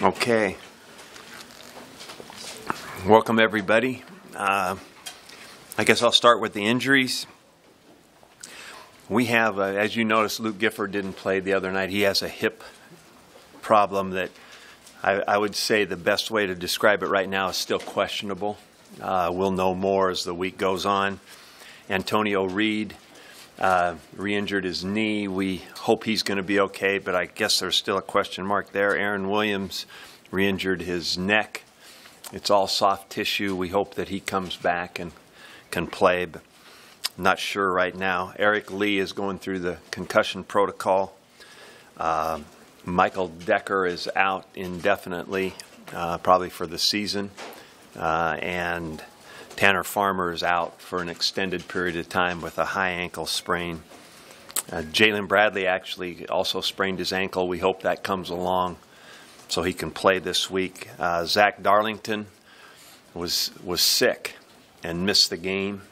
Okay. Welcome, everybody. I guess I'll start with the injuries. We have, as you noticed, Luke Gifford didn't play the other night. He has a hip problem that I would say the best way to describe it right now is still questionable. We'll know more as the week goes on. Antonio Reed re-injured his knee. We hope he's going to be okay, but I guess there's still a question mark there. Aaron Williams re-injured his neck. It's all soft tissue. We hope that he comes back and can play, but not sure right now. Eric Lee is going through the concussion protocol. Michael Decker is out indefinitely, probably for the season, and Tanner Farmer is out for an extended period of time with a high ankle sprain. Jalen Bradley actually also sprained his ankle. We hope that comes along so he can play this week. Zach Darlington was sick and missed the game.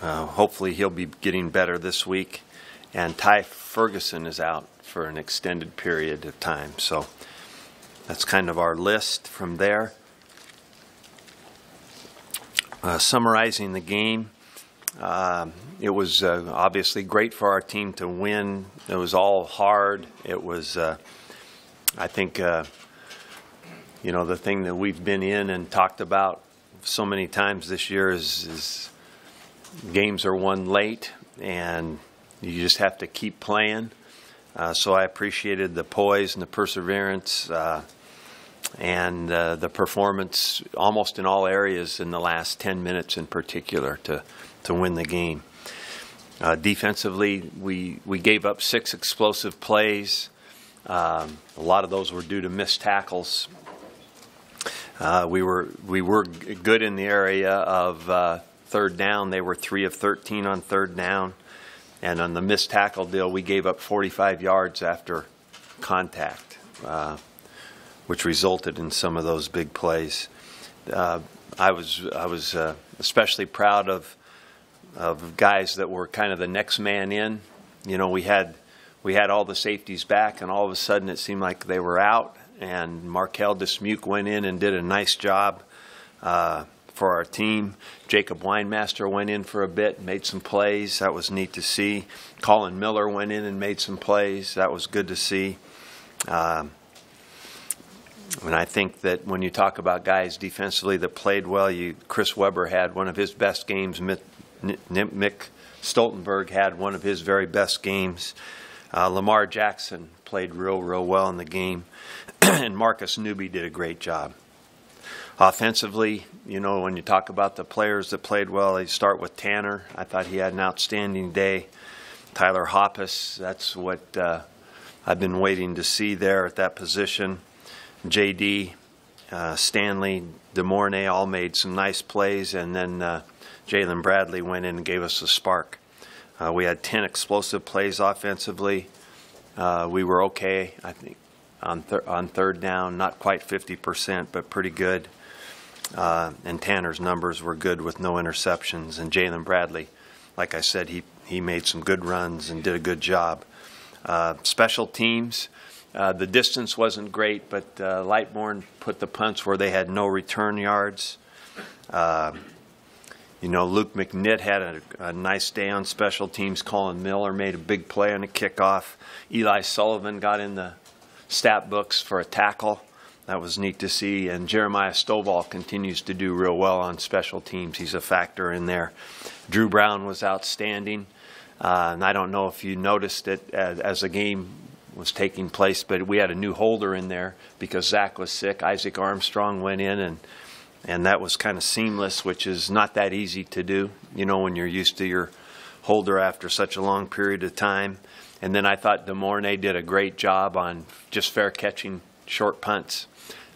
Hopefully he'll be getting better this week. And Ty Ferguson is out for an extended period of time. So that's kind of our list from there. Summarizing the game, it was obviously great for our team to win. It was all hard. It was, I think, the thing that we've been in and talked about so many times this year is games are won late, and you just have to keep playing. So I appreciated the poise and the perseverance and the performance almost in all areas in the last 10 minutes in particular to win the game. Defensively, we gave up 6 explosive plays. A lot of those were due to missed tackles. We were good in the area of third down. They were 3 of 13 on third down. And on the missed tackle deal, we gave up 45 yards after contact, which resulted in some of those big plays. I was especially proud of guys that were kind of the next man in. You know, we had all the safeties back, and all of a sudden it seemed like they were out. And Markel Dismuke went in and did a nice job for our team. Jacob Weinmaster went in for a bit, made some plays. That was neat to see. Colin Miller went in and made some plays. That was good to see. And I think that when you talk about guys defensively that played well, Chris Webber had one of his best games. Mick Stoltenberg had one of his very best games. Lamar Jackson played real well in the game. And Marcus Newby did a great job. Offensively, when you talk about the players that played well, you start with Tanner. I thought he had an outstanding day. Tyler Hoppus, that's what I've been waiting to see there at that position. J.D., Stanley, DeMornay all made some nice plays, and then Jalen Bradley went in and gave us a spark. We had 10 explosive plays offensively. We were okay, I think, on third down, not quite 50%, but pretty good. And Tanner's numbers were good with no interceptions. And Jalen Bradley, like I said, he made some good runs and did a good job. Special teams, the distance wasn't great, but Lightbourne put the punts where they had no return yards. Luke McNitt had a nice day on special teams. Colin Miller made a big play on a kickoff. Eli Sullivan got in the stat books for a tackle. That was neat to see. And Jeremiah Stovall continues to do real well on special teams. He's a factor in there. Drew Brown was outstanding. And I don't know if you noticed it as the game was taking place, but we had a new holder in there because Zach was sick. Isaac Armstrong went in, and that was kind of seamless, which is not that easy to do, when you're used to your holder after such a long period of time. And then I thought DeMornay did a great job on just fair catching short punts.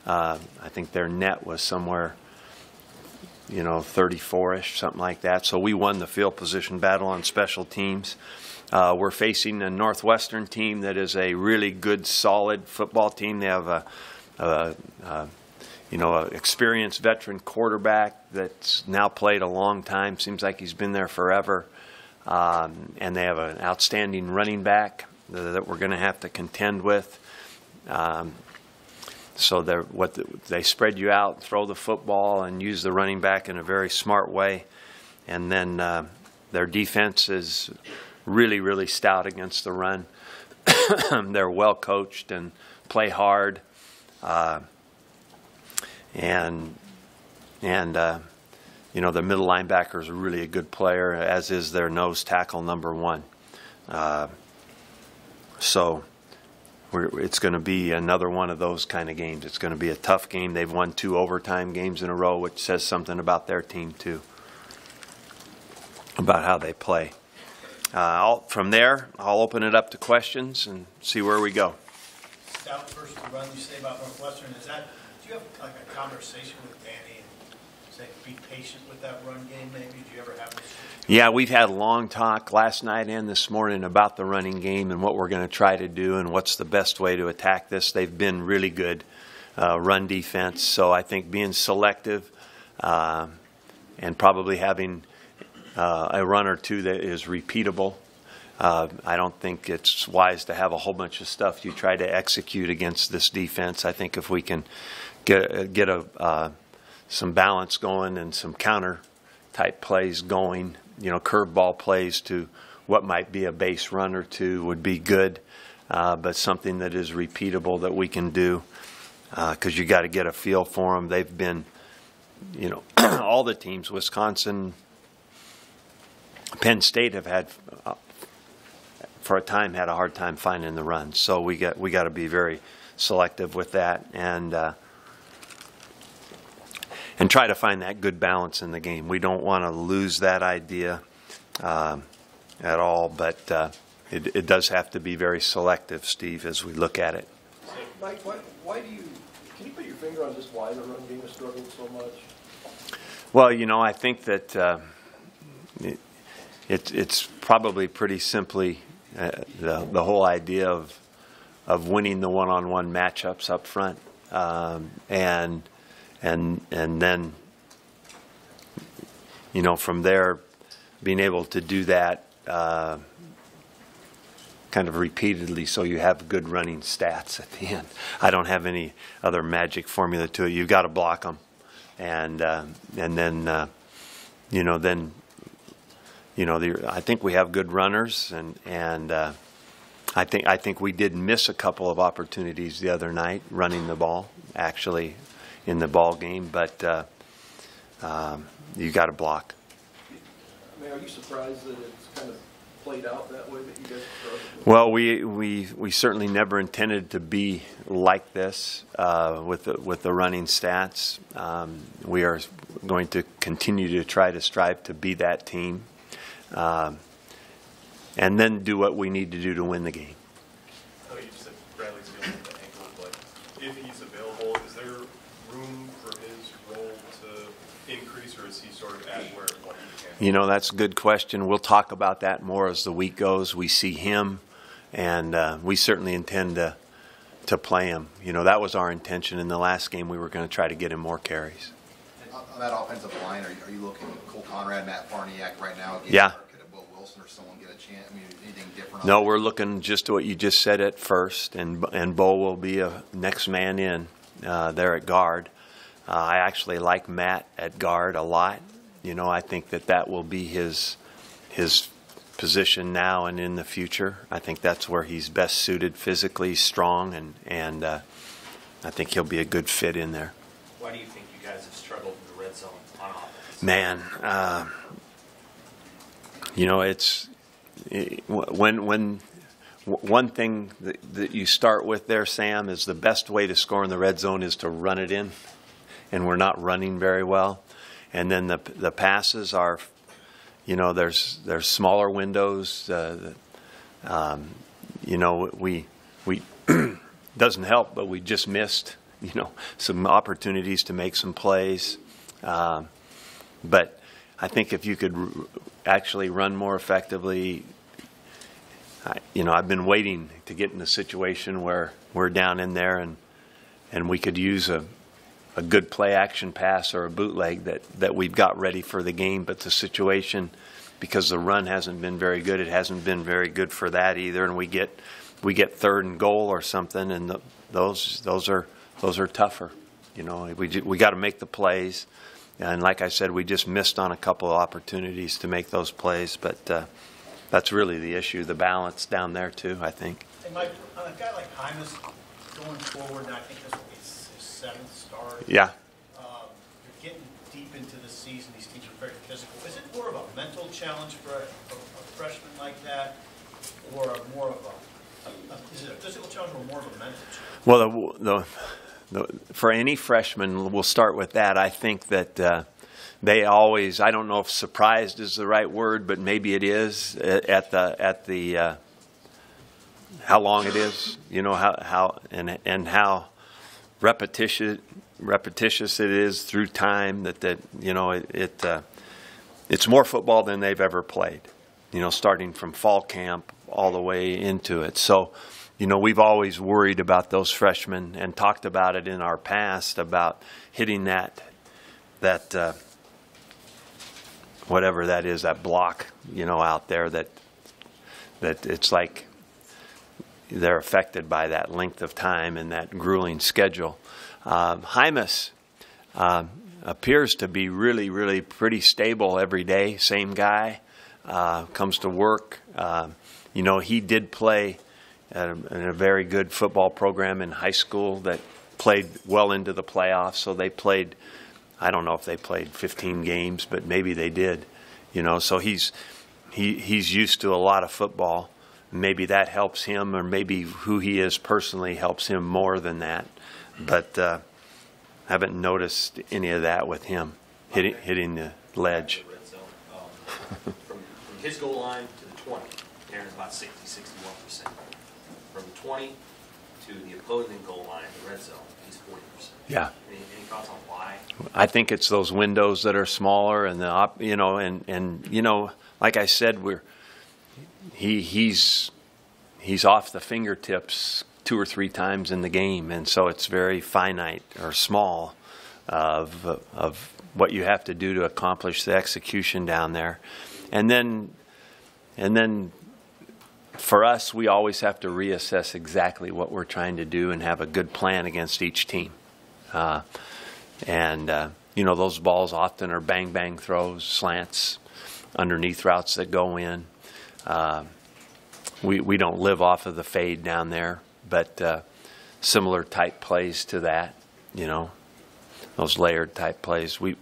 I think their net was somewhere, 34-ish, something like that. So we won the field position battle on special teams. We're facing a Northwestern team that is a really good, solid football team. They have an experienced veteran quarterback that's now played a long time. Seems like he's been there forever. And they have an outstanding running back that we're going to have to contend with. So they spread you out, throw the football, and use the running back in a very smart way. And then their defense is really, really stout against the run. They're well coached and play hard. The middle linebacker is really a good player, as is their nose tackle number 1. So it's going to be another one of those kind of games. It's going to be a tough game. They've won 2 overtime games in a row, which says something about their team too, about how they play. From there, I'll open it up to questions and see where we go. Stout versus the run you say about Northwestern, do you have like a conversation with Danny and say, be patient with that run game maybe? Do you ever have this? Yeah, we've had a long talk last night and this morning about the running game and what we're going to try to do and what's the best way to attack this. They've been really good run defense, so I think being selective and probably having a run or two that is repeatable. I don't think it's wise to have a whole bunch of stuff you try to execute against this defense. I think if we can get some balance going and some counter type plays going, curveball plays to what might be a base run or two would be good, but something that is repeatable that we can do, because you got to get a feel for them. They've been, all the teams, Wisconsin, Penn State have had, for a time, had a hard time finding the run. So we got to be very selective with that and try to find that good balance in the game. We don't want to lose that idea at all, but it does have to be very selective, Steve, as we look at it. Mike, can you put your finger on just why the run game has struggled so much? Well, I think that it's probably pretty simply the whole idea of winning the one-on-one matchups up front, and then from there being able to do that kind of repeatedly, so you have good running stats at the end. I don't have any other magic formula to it. You've got to block them, and then I think we have good runners, and I think we did miss a couple of opportunities the other night running the ball, actually, in the ball game. But you got to block. I mean, are you surprised that it's kind of played out that way, that you guys struggled? Well, we certainly never intended to be like this with the running stats. We are going to continue to try to strive to be that team. And then do what we need to do to win the game. I know you said Bradley's dealing with the ankle, but if he's available, is there room for his role to increase, or is he sort of at what he can? That's a good question. We'll talk about that more as the week goes. We see him, and we certainly intend to play him. That was our intention in the last game. We were going to try to get him more carries. On that offensive line, are you looking at Cole Conrad, Matt Farniak right now? Yeah. Could Will Wilson or someone get a chance? I mean, anything different? No, we're looking just to what you just said at first, and Bo will be a next man in there at guard. I actually like Matt at guard a lot. I think that will be his position now and in the future. I think that's where he's best suited physically, strong, and I think he'll be a good fit in there. Why do you think you guys have struggled in the red zone on offense? Man, it's when one thing that you start with there, Sam, is the best way to score in the red zone is to run it in, and we're not running very well. And then the passes are, there's smaller windows. We doesn't help, but we just missed some opportunities to make some plays. But I think if you could actually run more effectively, I've been waiting to get in a situation where we're down in there and we could use a good play action pass or a bootleg that we've got ready for the game. But the situation, because the run hasn't been very good, it hasn't been very good for that either. And we get we get 3rd and goal or something, and those are tougher. You know, we got to make the plays, and like I said, we just missed on a couple of opportunities to make those plays. But that's really the issue, the balance down there too, I think. Hey, Mike, on a guy like Hymas going forward, and I think this will be his 7th start. Yeah. You're getting deep into the season. These teams are very physical. Is it more of a mental challenge for a freshman like that, or more of is it a physical challenge or more of a mental challenge? Well, for any freshman, we'll start with that. I think that they always, I don't know if surprised is the right word, but maybe it is at the how long it is, you know, how repetitious it is through time, that you know, it's more football than they've ever played, you know, starting from fall camp all the way into it. So, you know, we've always worried about those freshmen and talked about it in our past about hitting that whatever that is, that block, you know, out there that it's like they're affected by that length of time and that grueling schedule. Hymas appears to be really, really pretty stable every day. Same guy, comes to work. You know, he did play in a very good football program in high school that played well into the playoffs. So they played, I don't know if they played 15 games, but maybe they did. You know, so he's used to a lot of football. Maybe that helps him, or maybe who he is personally helps him more than that. But haven't noticed any of that with him hitting the ledge. From his goal line to the 20, Aaron's about 60-61%. From the 20 to the opposing goal line, the red zone, he's 40%. Yeah. Any thoughts on why? I think it's those windows that are smaller, and you know, and you know, like I said, he's off the fingertips 2 or 3 times in the game, and so it's very finite or small of what you have to do to accomplish the execution down there. And then for us, we always have to reassess exactly what we're trying to do and have a good plan against each team. You know, those balls often are bang throws, slants, underneath routes that go in. We don't live off of the fade down there, but similar type plays to that, you know, those layered type plays. We've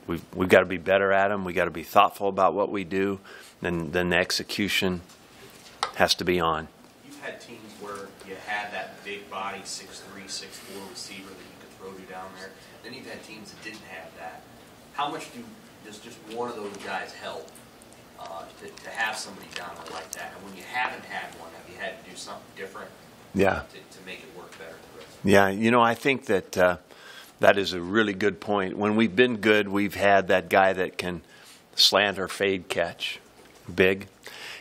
got to be better at them. We've got to be thoughtful about what we do, and then the execution has to be on. You've had teams where you had that big body 6'3", 6'4" receiver that you could throw to down there. Then you've had teams that didn't have that. How much does just one of those guys help to have somebody down there like that? And when you haven't had one, have you had to do something different? Yeah. To make it work better for the rest? Yeah, you know, I think that that is a really good point. When we've been good, we've had that guy that can slant or fade catch, big.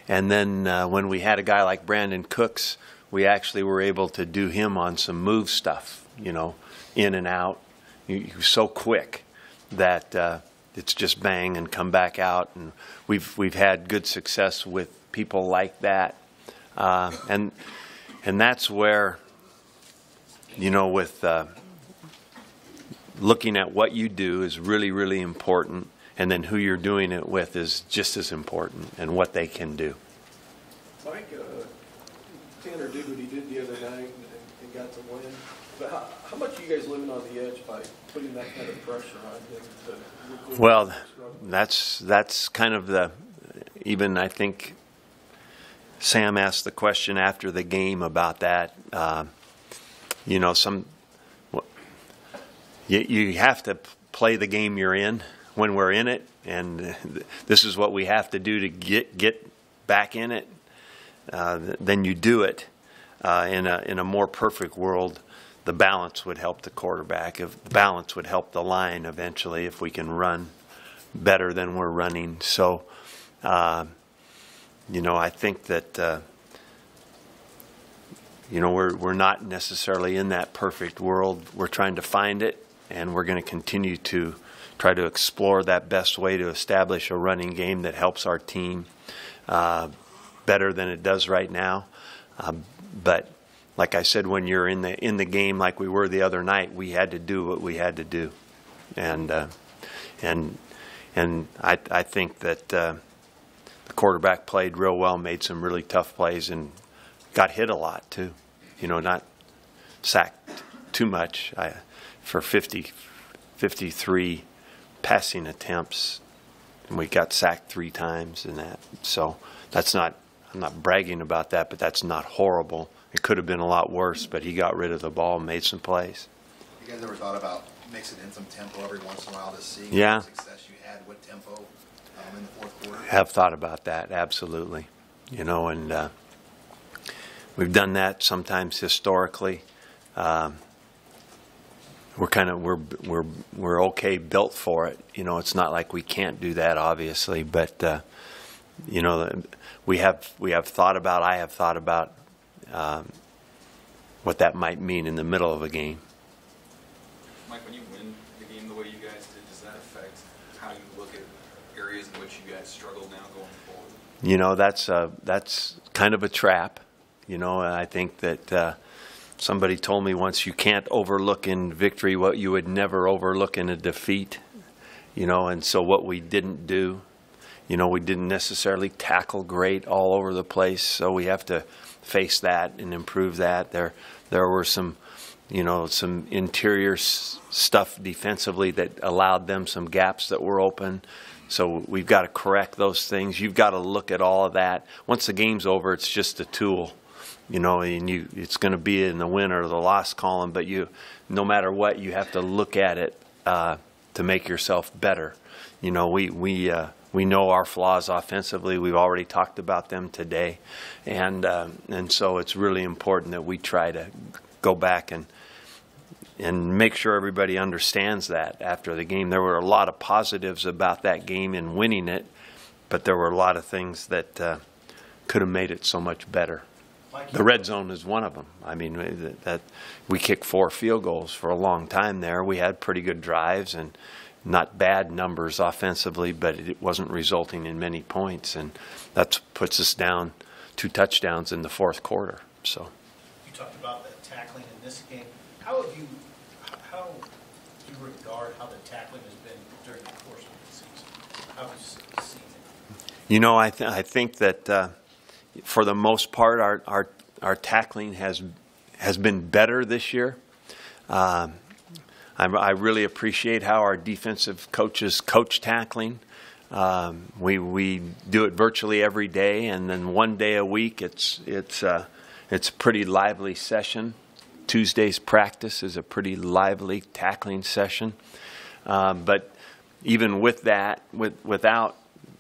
And then when we had a guy like Brandon Cooks, we actually were able to do him on some move stuff, you know, in and out. He was so quick that it's just bang and come back out. And we've had good success with people like that. And that's where, you know, with looking at what you do is really, really important. And then who you're doing it with is just as important, and what they can do. Mike, Tanner did what he did the other night and got to win. But how much are you guys living on the edge by putting that kind of pressure on him? Well, that's kind of the, even I think Sam asked the question after the game about that. You know, you have to play the game you're in when we're in it, and this is what we have to do to get back in it. Then you do it. In a more perfect world, the balance would help the quarterback. If the balance would help the line eventually, if we can run better than we're running. So, you know, I think that you know, we're not necessarily in that perfect world. We're trying to find it, and we're going to continue to try to explore that best way to establish a running game that helps our team better than it does right now. But like I said, when you're in the game like we were the other night, we had to do what we had to do, and I think that the quarterback played real well, made some really tough plays, and got hit a lot too. You know, not sacked too much. For 53 passing attempts, and we got sacked 3 times in that. So that's not, I'm not bragging about that, but that's not horrible. It could have been a lot worse, but he got rid of the ball and made some plays. You guys ever thought about mixing in some tempo every once in a while to see Yeah. what success you had with tempo in the fourth quarter? Have thought about that, absolutely. You know, and we've done that sometimes historically. We're okay built for it. You know, it's not like we can't do that, obviously, but you know, I have thought about what that might mean in the middle of a game. Mike, when you win the game the way you guys did, does that affect how you look at areas in which you guys struggle now going forward? You know, that's kind of a trap. You know, and I think that somebody told me once, you can't overlook in victory what you would never overlook in a defeat. You know, and so what we didn't do, you know, we didn't necessarily tackle great all over the place, so we have to face that and improve that. There were some, you know, some interior stuff defensively that allowed them some gaps that were open. So we've got to correct those things. You've got to look at all of that. Once the game's over, it's just a tool, you know, and it's going to be in the win or the loss column. But no matter what, you have to look at it to make yourself better. You know, we know our flaws offensively. We've already talked about them today, and so it's really important that we try to go back and make sure everybody understands that after the game. There were a lot of positives about that game and winning it, but there were a lot of things that could have made it so much better. The red zone is one of them. I mean, that we kicked 4 field goals for a long time there. We had pretty good drives and not bad numbers offensively, but it wasn't resulting in many points, and that puts us down 2 touchdowns in the fourth quarter. So You talked about the tackling in this game. How do you regard how the tackling has been during the course of the season? How have you seen it? You know, I think that for the most part, our tackling has been better this year. I really appreciate how our defensive coaches coach tackling. We do it virtually every day, and then one day a week it's a pretty lively session. Tuesday's practice is a pretty lively tackling session. But even with that, without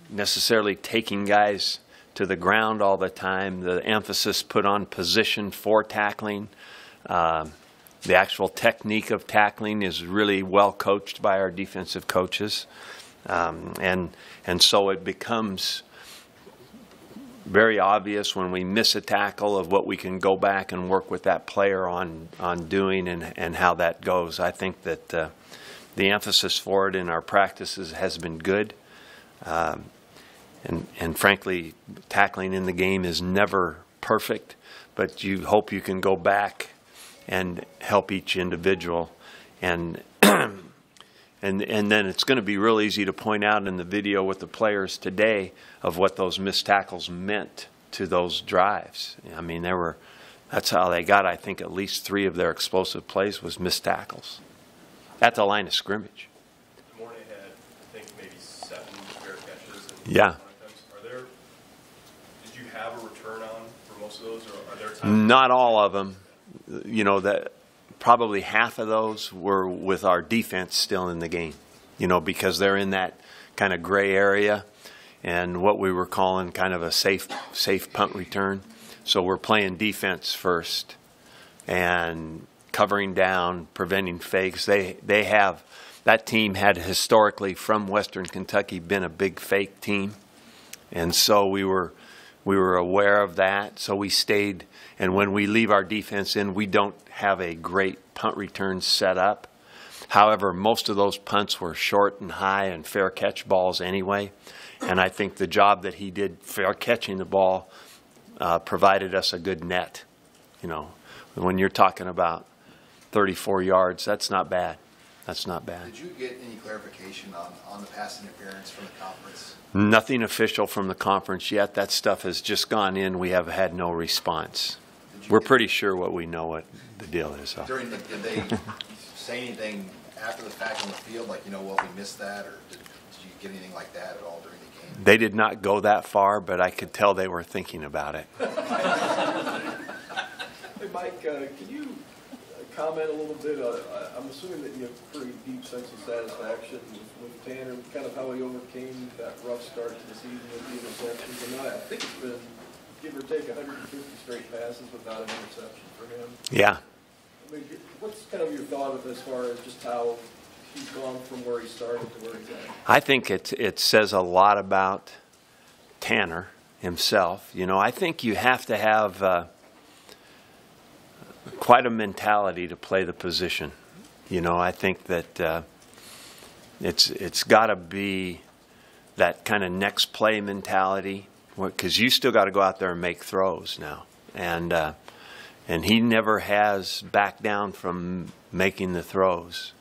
necessarily taking guys to the ground all the time, the emphasis put on position for tackling. The actual technique of tackling is really well coached by our defensive coaches, and so it becomes very obvious when we miss a tackle of what we can go back and work with that player on doing and how that goes. I think that the emphasis for it in our practices has been good, and frankly, tackling in the game is never perfect, but you hope you can go back and help each individual, and then it's going to be real easy to point out in the video with the players today of what those missed tackles meant to those drives. I mean, that's how they got, I think, at least 3 of their explosive plays was missed tackles at the line of scrimmage. Mornay had, I think, maybe 7 fair catches. Yeah. Did you have a return on for most of those, or are there times? Not all of them. You know, that probably half of those were with our defense still in the game, you know, because they're in that kind of gray area and what we were calling kind of a safe punt return. So we're playing defense first and covering down, preventing fakes. That team had historically from Western Kentucky been a big fake team, and so we were aware of that. So we stayed. And when we leave our defense in, we don't have a great punt return set up. However, most of those punts were short and high and fair catch balls anyway. And I think the job that he did fair catching the ball provided us a good net. You know, when you're talking about 34 yards, that's not bad. That's not bad. Did you get any clarification on the pass interference from the conference? Nothing official from the conference yet. That stuff has just gone in. We have had no response. We're pretty sure what we know what the deal is. Did they say anything after the fact on the field, like, you know what, we missed that, or did you get anything like that at all during the game? They did not go that far, but I could tell they were thinking about it. Hey, Mike, can you comment a little bit? I'm assuming that you have a pretty deep sense of satisfaction with Tanner, kind of how he overcame that rough start to the season with the interceptions. And I think it's been, give or take, 150 straight passes without an interception for him. Yeah. I mean, what's kind of your thought of as far as just how he's gone from where he started to where he's at? I think it says a lot about Tanner himself. You know, I think you have to have quite a mentality to play the position. You know, I think that it's got to be that kind of next play mentality, because you still got to go out there and make throws now. And he never has backed down from making the throws.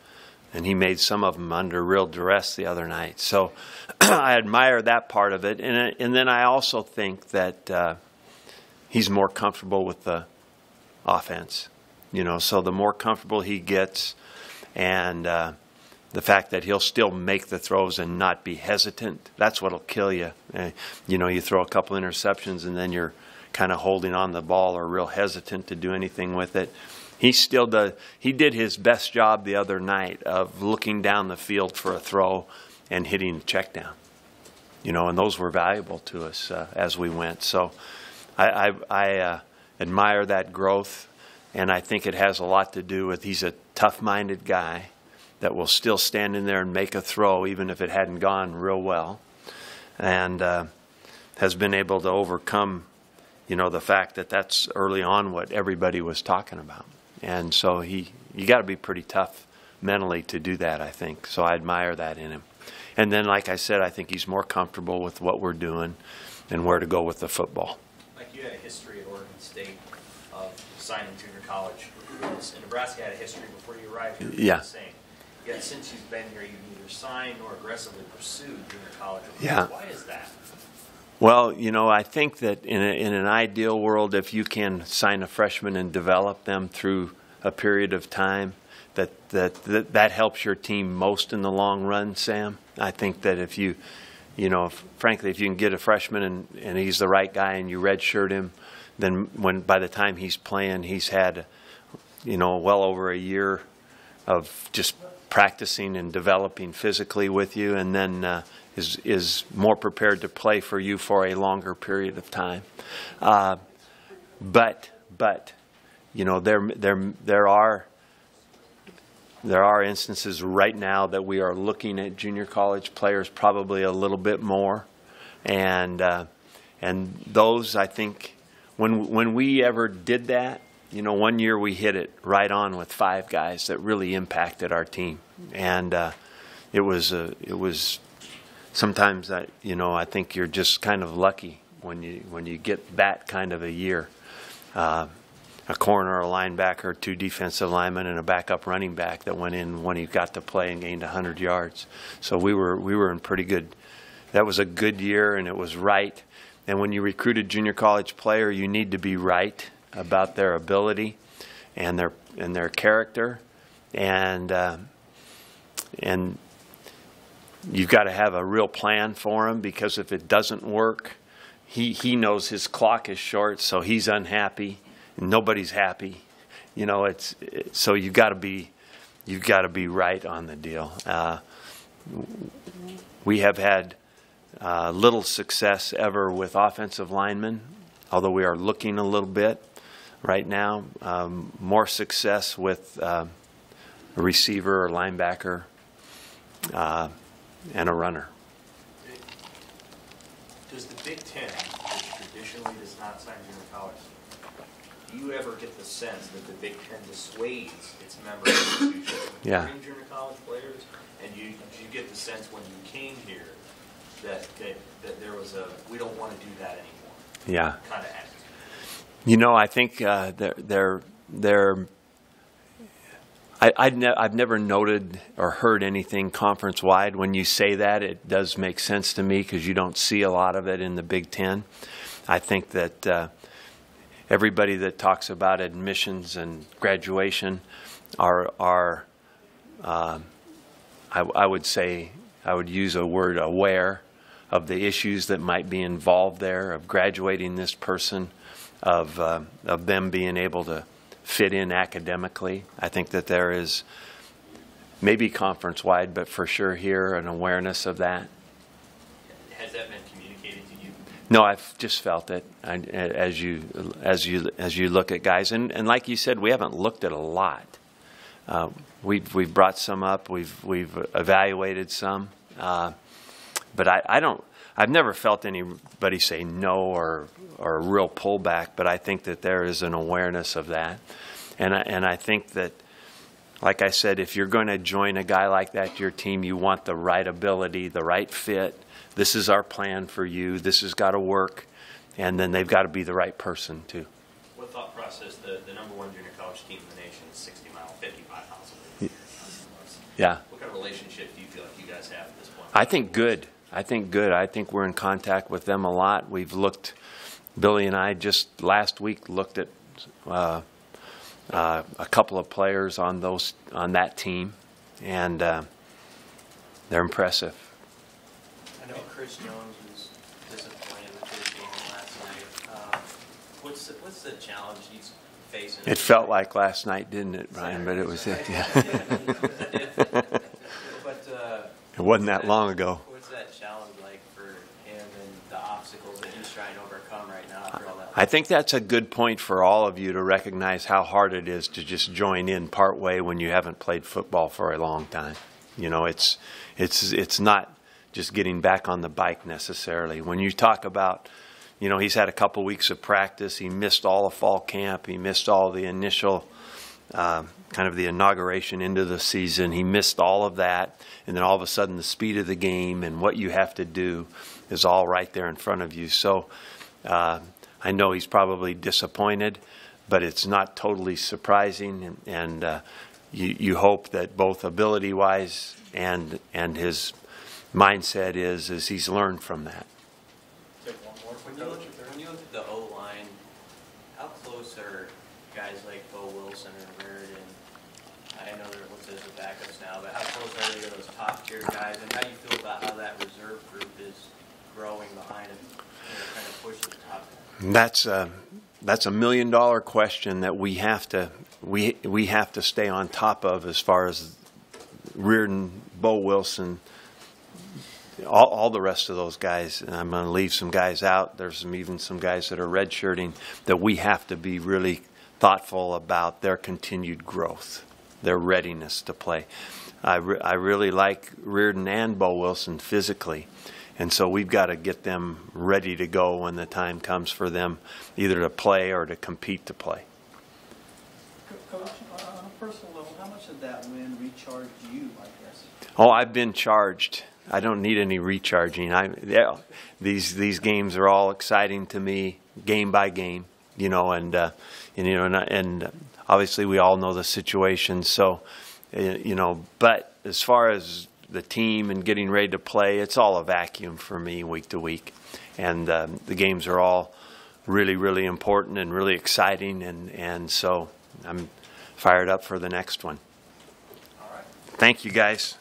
And he made some of them under real duress the other night. So I admire that part of it. And then I also think that he's more comfortable with the offense. You know, so the more comfortable he gets, and the fact that he'll still make the throws and not be hesitant, that's what'll kill you. You know, you throw a couple interceptions and then you're kind of holding on the ball or real hesitant to do anything with it. He still does. He did his best job the other night of looking down the field for a throw and hitting the check down. You know, and those were valuable to us as we went. So I admire that growth, and I think it has a lot to do with he's a tough-minded guy that will still stand in there and make a throw even if it hadn't gone real well, and has been able to overcome, you know, the fact that that's early on what everybody was talking about. And so you got to be pretty tough mentally to do that, I think. So I admire that in him. And then, like I said, I think he's more comfortable with what we're doing and where to go with the football. Like, you had a history at Oregon State of signing junior college recruits, and Nebraska had a history before you arrived here. Yeah. The same. Yet since you've been here, you've neither signed nor aggressively pursued junior college recruits. Yeah. Why is that? Well, you know, I think that in an ideal world, if you can sign a freshman and develop them through a period of time, that helps your team most in the long run, Sam. I think that if you know, frankly, if you can get a freshman and he's the right guy and you redshirt him, then by the time he's playing, he's had, you know, well over a year of just practicing and developing physically with you, and then is more prepared to play for you for a longer period of time. But you know, there are instances right now that we are looking at junior college players probably a little bit more, and those, I think, when we ever did that, you know, one year we hit it right on with 5 guys that really impacted our team, and it was sometimes that, you know, I think you're just kind of lucky when you get that kind of a year. A corner, a linebacker, 2 defensive linemen, and a backup running back that went in when he got to play and gained 100 yards. So we were in pretty good. That was a good year, and it was right. And when you recruit a junior college player, you need to be right about their ability and their character, and you've got to have a real plan for him, because if it doesn't work, he knows his clock is short, so he's unhappy. Nobody's happy, you know. So you've got to be right on the deal. We have had little success ever with offensive linemen, although we are looking a little bit right now. More success with a receiver or linebacker and a runner. Does the Big Ten, which traditionally does not sign junior college, do you ever get the sense that the Big Ten dissuades its member institutions from Yeah. recruiting junior college players? And do you get the sense when you came here that there was a, we don't want to do that anymore, Yeah. kind of attitude? You know, I think they're I've never noted or heard anything conference-wide. When you say that, it does make sense to me because you don't see a lot of it in the Big Ten. I think that everybody that talks about admissions and graduation are I would say, I would use a word, aware of the issues that might be involved there, of graduating this person, of them being able to fit in academically. I think that there is, maybe conference-wide, but for sure here, an awareness of that. Has that been communicated to you? No, I've just felt it as you look at guys, and like you said, we haven't looked at a lot. We've brought some up, we've evaluated some, but I've never felt anybody say no or a real pullback, but I think that there is an awareness of that. And I think that, like I said, if you're going to join a guy like that to your team, you want the right ability, the right fit. This is our plan for you. This has got to work. And then they've got to be the right person, too. What thought process, the number one junior college team in the nation is 60 Mile, 55 miles away? Yeah. What kind of relationship do you feel like you guys have at this point? I think good. I think we're in contact with them a lot. We've looked, Billy and I just last week looked at a couple of players on that team, and they're impressive. I know Chris Jones was disappointed with his game last night. What's the challenge he's facing? It felt like last night, didn't it, Brian? But it was it, yeah. It wasn't that long ago. What's that challenge like for him and the obstacles that he's trying to overcome right now after all that? I think that's a good point for all of you to recognize how hard it is to just join in partway when you haven't played football for a long time. You know, it's not just getting back on the bike necessarily. When you talk about, you know, he's had a couple weeks of practice. He missed all of fall camp. He missed all the initial kind of the inauguration into the season. He missed all of that. And then all of a sudden the speed of the game and what you have to do is all right there in front of you. So I know he's probably disappointed, but it's not totally surprising. And you hope that both ability-wise and his mindset is he's learned from that. When you look at the O-line, how close are guys like Bo Wilson or Meriden? I know they're listed as the backups now, but how close are they to those top-tier guys? And how do you feel about how that reserve group is growing behind him, trying to push to the top? That's a $1 million question that we have to stay on top of as far as Reardon, Bo Wilson, all the rest of those guys. And I'm going to leave some guys out. There's even some guys that are redshirting that we have to be really thoughtful about their continued growth, their readiness to play. I really like Reardon and Bo Wilson physically. And so we've got to get them ready to go when the time comes for them either to play or to compete to play. Coach, on a personal level, how much did that win recharged you, I guess? Oh, I've been charged. I don't need any recharging. These games are all exciting to me, game by game, you know, and obviously we all know the situation. So, you know, but as far as the team and getting ready to play, it's all a vacuum for me week to week. And the games are all really, really important and really exciting. And so I'm fired up for the next one. All right. Thank you, guys.